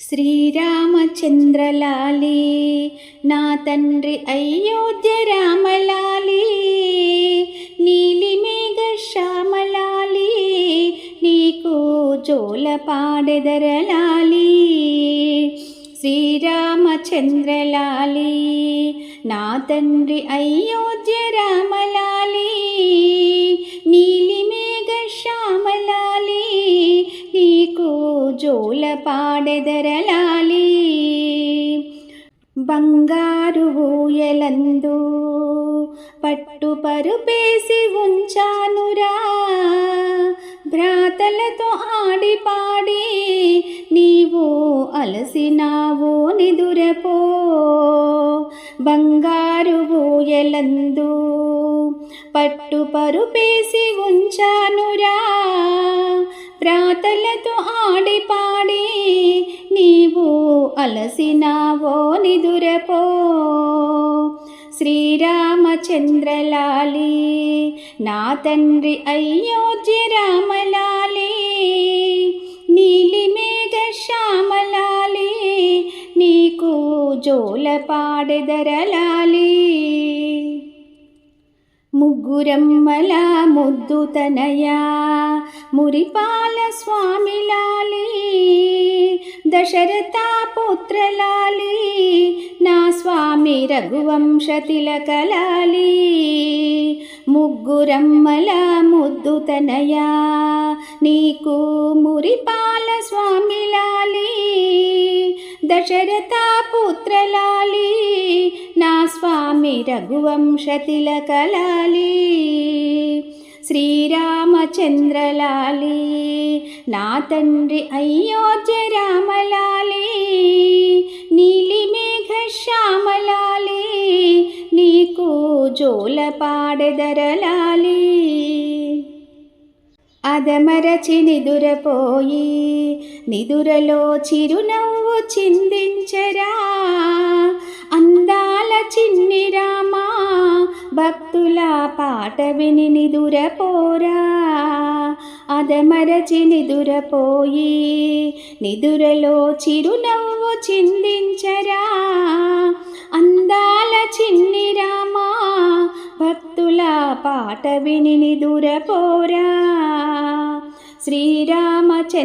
శ్రీరామచంద్రలాలి నా తండ్రి అయోధ్య రామలాలి, నీలిమేఘ శ్యామలాలి నీకు జోల పాడెదరలాలి. శ్రీరామచంద్రలాలి నా తండ్రి అయోధ్య రామలాలి, నీలిమేఘ శ్యామలాలి నీకు జోల పాడెదరలాలి. బంగారు ఊయలందు పట్టు పరుపేసి ఉంచానురా, భ్రాతలతో ఆడి పాడి నీవు అలసినావు నిదురపో. బంగారు ఊయలందు పట్టు పరుపేసి ఉంచానురా, భ్రాతలతో ఆడి పాడి నీవు అలసినావో నిదురపో. శ్రీరామచంద్రలాలి నా తండ్రి అయోధ్య రామలాలి, నీలిమేఘ శ్యామలాలి నీకు జోల పాడెదరలాలి. ముగ్గురమ్మల ముద్దు తనయా మురిపాల స్వామిలాలి, దశరథ పుత్రలాలి నా స్వామి రఘువంశ తిలకలాలి. ముగ్గురమ్మల ముద్దు తనయా నీకు మురిపాల స్వామిలాలి, దశరథ పుత్రలాలి నా స్వామి రఘువంశ తిలకలాలి. శ్రీరామచంద్రలాలి నా తండ్రి అయోధ్య రామలాలి, నీలిమేఘ శ్యామలాలి నీకు జోల పాడెదరలాలి. అదమరచి నిదురపోయి నిదురలో చిరునవ్వు చిందించరా, అందాల చిన్ని రామా భక్తుల పాట విని నిదురపోరా. అదమరచి నిదురపోయి నిదురలో చిరునవ్వు చిందించరా, అందాల చిన్ని రామా భక్తుల పాట విని నిదురపోరా. శ్రీరామచంద్రలాలి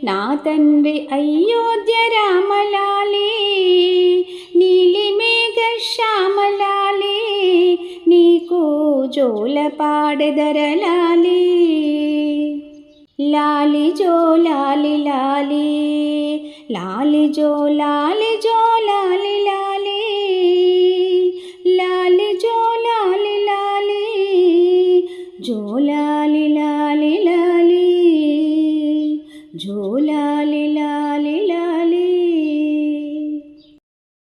నా తండ్రి అయోధ్య రామలాలి, నీలిమేఘ శ్యామలాలి నీకు జోల పాడెదరలాలి. లాలి జో లాలి లాలి, లాలి జో లాలి జో లాలి లాలి, లాలి జో లాలి లాలి, జో లాలి లాలి లాలి, జో లాలి